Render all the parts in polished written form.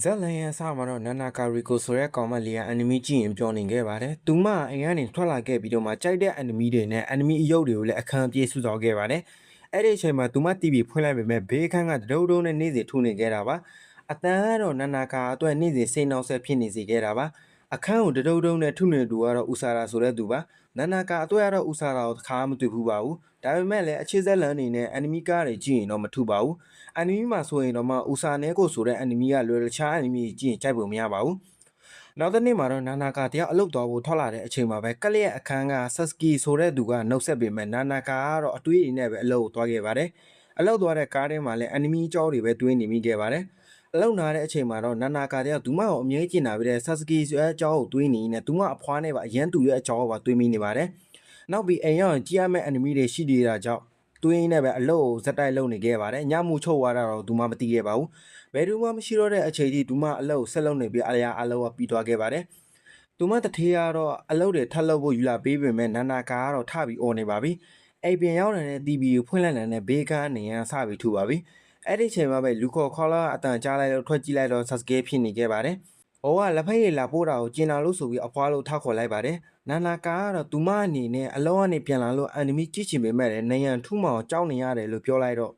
ဇက်လန်ရဲ့အစမှာတော့နာနာကာရီကိုဆိုတဲ့ကောင်မလေးကအန်နီမီကြည့်ရင်ပြောနေခဲ့ပါတယ်။သူမအိမ်ကနေထွက်လာခဲ့ပြီးတော့မှကြိုက်တဲ့အန်နီမီတွေနဲ့အန်နီမီအယုတ်တွေကိုလည်းအခန်းပြေးစုဆော်ခဲ့ပါတယ်။အဲ့ဒီအချိန်မှာသူမ TV ဖွင့်လိုက်ပေမဲ့ဘေးခန်းကတဒုံဒုံနဲ့နေစီထူနေခဲ့တာပါ။အတန်ကတော့နာနာကာအတွက်နေစီစိတ်နှောက်ဆက်ဖြစ်နေစေခဲ့တာပါ။အခန်းကိုတဒုံဒုံနဲ့ထုနေသူကတော့ဦးစာရာဆိုတဲ့သူပါ။နာနာကာအတွက်ကတော့ဦးစာရာကိုတစ်ခါမှမတွေ့ဘူးပါဘူး။ဒါပေမဲ့လည်းအခြေဇက်လန်အနေနဲ့အန်နီမီကားတွေကြည့်ရင်တော့မထူပါဘူး။အန်နီမီမှာဆိုရင်တော့မှဦးစာနဲကိုဆိုတဲ့အန်နီမီကလွယ်တခြားအန်နီမီကြည့်ရင်ကြိုက်ပုံမရပါဘူး။နောက်တစ်နေ့မှာတော့နာနာကာတယောက်အလုပ်တော်ကိုထွက်လာတဲ့အချိန်မှာပဲကလျက်အခန်းကဆတ်စကီဆိုတဲ့သူကနှုတ်ဆက်ပေမဲ့နာနာကာကတော့အတွေးအနဲ့ပဲအလုပ်ကိုသွားခဲ့ပါတယ်။အလုပ်သွားတဲ့ကားထဲမှာလည်းအန်နီမီအကြောတွေပဲတွေးနေမိခဲ့ပါတယ်။အလုပ်နာတဲ့အချိန်မှာတော့နာနာကာတယောက်သူမကိုအမြဲကျင်တာပြီးတဲ့ဆတ်စကီဆိုတဲ့အကြောကိုတွေးနေနေသူမအဖွားနဲ့ပါအရန်တူရဲ့အကြောကိုပါတွေးမိနေပါတယ်။နောက်ပြီးအိမ်ရောက်ရင်ကြည့်ရမယ့်အန်နီမီတွေရှိနေတာကြောင့်တွေးနေပဲအလုပ်ကိုဇက်တိုက်လုပ်နေခဲ့ပါတယ်။ညမှုချုပ်သွားတာတော့သူမမသိခဲ့ပါဘူး။ဘယ်သူမှမရှိတော့တဲ့အချိန်ကြီးသူမအလုပ်ဆက်လုပ်နေပြီးအရာအလုပ်ကပြီးသွားခဲ့ပါတယ်။သူမတထေးကတော့အလုပ်တွေထပ်လုပ်ဖို့ယူလာပေးပေမဲ့နာနာကာကတော့ထပြီးអော်နေပါပြီ။အိမ်ပြန်ရောက်တဲ့ TV ကိုဖွင့်လိုက်တဲ့ဘေးကနေရန်စပြီးထူပါပြီ။အဲ့ဒီချိန်မှာပဲလူခေါ်လာအတန်ကြားလိုက်လို့ထွက်ကြည့်လိုက်တော့ဆတ်စကဲဖြစ်နေခဲ့ပါတယ်။ဟိုကလက်ဖက်ရည်လာပို့တာကိုကျင်လာလို့ဆိုပြီးအဖွားလို့ထောက်ခေါ်လိုက်ပါတယ်။နာနာကာကတော့သူမအနေနဲ့အလောကနေပြန်လာလို့အန်နီမီကြည့်ချင်ပေမဲ့လည်းနေရန်ထူးမောင်ကြောက်နေရတယ်လို့ပြောလိုက်တော့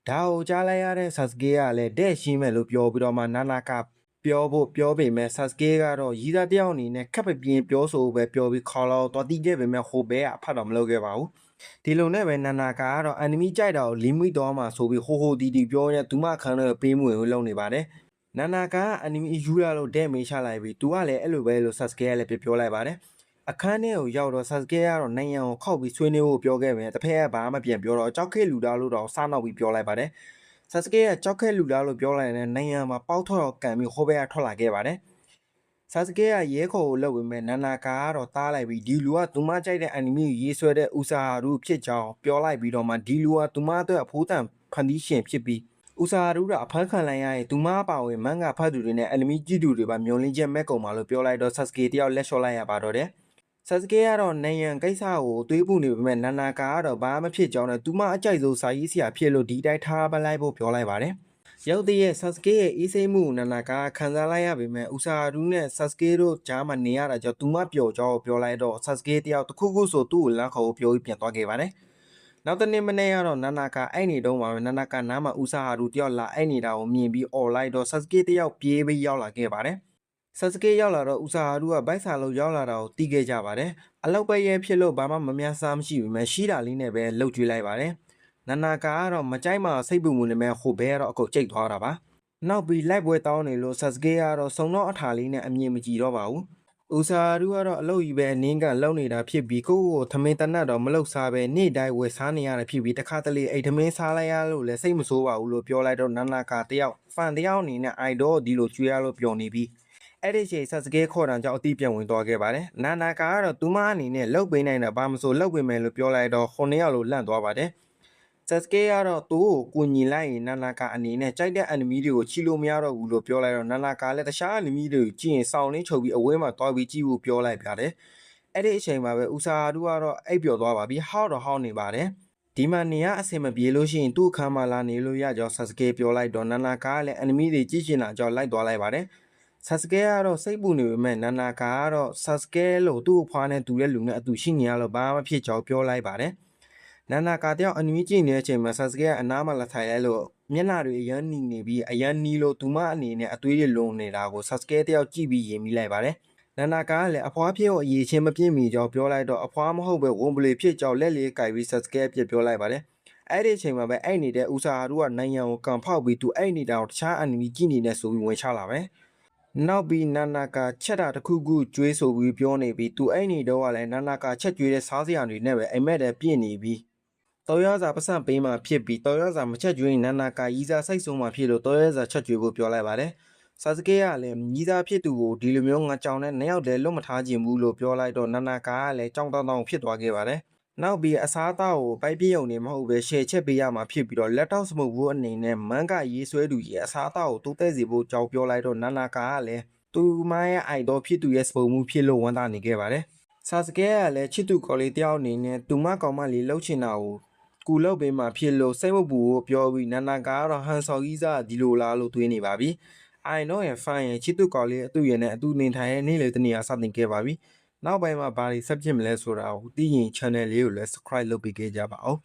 ဒါကိုကြားလိုက်ရတဲ့ဆတ်စကေးကလည်းတဲ့ရှင်းမဲ့လို့ပြောပြီးတော့မှနာနာကာပြောပေမဲ့ဆတ်စကေးကတော့ရီးသားတယောက်အနေနဲ့ခက်ပပြင်းပြောဆိုပဲပြောပြီးခေါ်လို့တော်တီးခဲ့ပေမဲ့ဟိုဘဲကအဖတ်တော်မလုပ်ခဲ့ပါဘူးဒီလိုနဲ့ပဲနာနာကာကတော့အန်နီမီကြိုက်တာကိုလီမိတော့မှဆိုပြီးဟိုတီပြောနေသူမခန်းတော့ပေးမှုဝင်လုပ်နေပါတယ်နာနာကာကအန်နီမီယူလာလို့တဲ့မေးချလိုက်ပြီးသူကလည်းအဲ့လိုပဲလို့ဆတ်စကေးကလည်းပြောလိုက်ပါတယ်အခန်းထဲကိုရောက်တော့ဆတ်စကေးကတော့နိုင်ရန်ကိုခောက်ပြီးဆွေးနွေးဖို့ပြောခဲ့ပေမဲ့တစ်ဖက်ကဘာမှပြန်ပြောတော့ကြောက်ခဲလူသားလို့တော့စားနောက်ပြီးပြောလိုက်ပါတယ်ဆတ်စကေးကကြောက်ခဲလူသားလို့ပြောလိုက်တဲ့နိုင်ရန်မှာပေါက်ထော်ကန်ပြီးဟိုဘက်ကထွက်လာခဲ့ပါတယ်ဆတ်စကေးကရဲခေါ်ကိုလုပ်ပေမဲ့နာနာကာကတော့တားလိုက်ပြီးဒီလူကသူမကြိုက်တဲ့အန်နီမီရေးဆွဲတဲ့ဦးစာရူဖြစ်ကြောင်းပြောလိုက်ပြီးတော့မှဒီလူကသူမအတွက်အဖိုးတန်ဖန်တီးရှင်ဖြစ်ပြီးဦးစာရူကအဖမ်းခံလိုက်ရရင်သူမအပါဝင်မန်ကဖတ်သူတွေနဲ့အန်နီမီကြည့်သူတွေပါမျောလင်းချက်မဲ့ကုန်ပါလို့ပြောလိုက်တော့ဆတ်စကေးတယောက်လက်လျှော့လိုက်ရပါတော့တယ်ဆတ်စကေးကတော့နိုင်ရန်ကိစ္စကိုတွေးပူနေပေမဲ့နာနာကာကတော့ဘာမှဖြစ်ကြောင်းနဲ့သူမအကြိုက်ဆုံးစာရေးဆရာဖြစ်လို့ဒီတိုင်းထားပလိုက်ဖို့ပြောလိုက်ပါတယ်ရောက်တဲ့ဆတ်စကေးရဲ့အေးစိမ်းမှုနာနာကာခံစားလိုက်ရပေမဲ့ဦးစာရူနဲ့ဆတ်စကေးတို့ကြားမှာနေရတာကြောင့်သူမပျော်ကြောင်းပြောလိုက်တော့ဆတ်စကေးတယောက်တစ်ခုခုဆိုသူ့ကိုလမ်းခေါ်ဖို့ပြောပြီးပြန်သွားခဲ့ပါတယ်နောက်တနေ့မနေ့ကတော့နာနာကာအဲ့နေတော့မှာနာနာကာနားမှာဦးစာရူတယောက်လာအဲ့နေတာကိုမြင်ပြီးអော်လိုက်တော့ဆတ်စကေးတယောက်ပြေးပြီးရောက်လာခဲ့ပါတယ်ဆတ်စကေးရောက်လာတော့ဦးစာရူကဘိုက်စာလုံးရောက်လာတာကိုတီးခဲ့ကြပါတယ်အလောက်ပဲရဲဖြစ်လို့ဘာမှမများစားမရှိဘူးမရှိတာလေးနဲ့ပဲလှုပ်ကြွေးလိုက်ပါတယ်နာနာကာကတော့မကြိုက်မှစိတ်ပူမှုနဲ့မဲ့ဟိုဘဲကတော့အကုန်ကြိတ်သွားတာပါနောက်ပြီးလိုက်ပွဲတောင်းနေလို့ဆတ်စကေးကတော့စုံတော့အထာလေးနဲ့အမြင်မကြည့်တော့ပါဘူးဦးစာရူကတော့အလုပ်ကြီးပဲအနင်းကလုံနေတာဖြစ်ပြီးကိုသမင်းတနတ်တော့မလုတ်စားပဲနေ့တိုင်းဝယ်စားနေရတာဖြစ်ပြီးတခါတလေအိတ်သမင်းစားလိုက်ရလို့လည်းစိတ်မဆိုးပါဘူးလို့ပြောလိုက်တော့နာနာကာတယောက်ဖန်တယောက်အနေနဲ့အိုင်ဒေါဒီလိုကျွေးရလို့ပြောနေပြီးအဲ့ဒီချိန်ဆတ်စကေးခေါ်တန်ကြောင့်အတိပြန်ဝင်သွားခဲ့ပါတယ်နာနာကာကတော့သူမအနေနဲ့လှုပ်ပေးနိုင်တာဘာမဆိုလှုပ်ပေးမယ်လို့ပြောလိုက်တော့ခုနှစ်ယောက်လိုလန့်သွားပါတယ်ဆတ်စကေးကတော့သူ့ကိုကူညီလိုက်ရင်နာနာကာအနေနဲ့ကြိုက်တဲ့အန်နီမီတွေကိုချီလို့မရတော့ဘူးလို့ပြောလိုက်တော့နာနာကာလည်းတခြားအန်နီမီတွေကိုကြည့်ရင်စောင်းလေးချုပ်ပြီးအဝဲမှာတွားပြီးကြည့်ဖို့ပြောလိုက်ပါတယ်အဲ့ဒီအချိန်မှာပဲဦးစာရူကတော့အိပ်ပျော်သွားပါပြီဟောက်တော့ဟောက်နေပါတယ်ဒီမှာနေရအဆင်မပြေလို့ရှိရင်သူ့အခန်းမှာလာနေလို့ရကြောင်းဆတ်စကေးပြောလိုက်တော့နာနာကာကလည်းအန်နီမီတွေကြည့်ချင်တာကြောင့်လိုက်သွားလိုက်ပါတယ်ဆတ်စကဲကတော့စိတ်ပူနေပေမဲ့နာနာကာကတော့ဆတ်စကဲလို့သူ့အဖွားနဲ့တူတဲ့လူနဲ့အတူရှိနေရလို့ဘာမှဖြစ်ကြောင်းပြောလိုက်ပါတယ်နာနာကာတယောက်အနွေးကြည့်နေတဲ့အချိန်မှာဆတ်စကဲကအနားမှာလာထိုင်လိုက်လို့မျက်နှာတွေအယမ်းနီနေပြီးအယမ်းနီလို့သူမအနေနဲ့အသွေးတွေလုံနေတာကိုဆတ်စကဲတယောက်ကြည့်ပြီးရင်မိလိုက်ပါတယ်နာနာကာကလည်းအဖွားဖြစ်ကိုအရေးချင်းမပြည့်မီကြောင်းပြောလိုက်တော့အဖွားမဟုတ်ပဲဝန်ပလီဖြစ်ကြောင်းလက်လေးကိုက်ပြီးဆတ်စကဲပြပြောလိုက်ပါတယ်အဲ့ဒီအချိန်မှာပဲအဲ့နေတဲ့ဦးစာရူကနိုင်ရန်ကိုကန်ဖောက်ပြီးသူအဲ့နေတာကိုတခြားအန်နီမီကြည့်နေတဲ့ဆိုပြီးဝင်ချလာပဲနောက်ပြီးနာနာကာချက်တာတစ်ခုခုကျွေးဆိုပြီးပြောနေပြီးသူအဲ့နေတော့ကလည်းနာနာကာချက်ကျွေးတဲ့စားစရာတွေနဲ့ပဲအိမ်မက်တဲ့ပြည့်နေပြီးတော်ရစာပတ်စံပေးမှဖြစ်ပြီးတော်ရစာမချက်ကျွေးနာနာကာရီးစားစိတ်ဆုံးမှဖြစ်လို့တော်ရစာချက်ကျွေးဖို့ပြောလိုက်ပါတယ်ဆာစကေးကလည်းညီးစားဖြစ်သူကိုဒီလိုမျိုးငါကြောင်နဲ့နှစ်ယောက်တည်းလွတ်မထားခြင်းဘူးလို့ပြောလိုက်တော့နာနာကာကလည်းကြောင်တောင်ဖြစ်သွားခဲ့ပါတယ်နောက်ပြီးအစားအသောက်ကိုပိုက်ပြည့်ုံနေမဟုတ်ပဲရှယ်ချက်ပေးရမှာဖြစ်ပြီးတော့လက်တော့စမုတ်ဘူးအနေနဲ့မန်ကရေးဆွဲသူကြီးအစားအသောက်ကိုတိုးတက်စေဖို့ကြောင်းပြောလိုက်တော့နာနာကာကလည်းသူမရဲ့အိုက်တော်ဖြစ်သူရဲ့စပုံမှုဖြစ်လို့ဝန်တာနေခဲ့ပါတယ်ဆာစကေးကလည်းချစ်သူကော်လေးတယောက်အနေနဲ့သူမကောင်မလေးလှုပ်ချင်တာကိုကူလောက်ပေးမှဖြစ်လို့စိတ်မပူကိုပြောပြီးနာနာကာကတော့ဟန်ဆော်ကြီးစားဒီလိုလားလို့တွေးနေပါပြီ I know ရဲ့ fine ရဲ့ချစ်သူကော်လေးအတူရဲ့နဲ့အတူနေထိုင်ရဲ့နေ့လေတနေ့အားစတင်ခဲ့ပါပြီနောက်ပိုင်းမှာဘာတွေဆက်ဖြစ်မလဲဆိုတာကိုသိရင် channel လေးကိုလည်း subscribe လုပ်ပေးခဲ့ကြပါဦး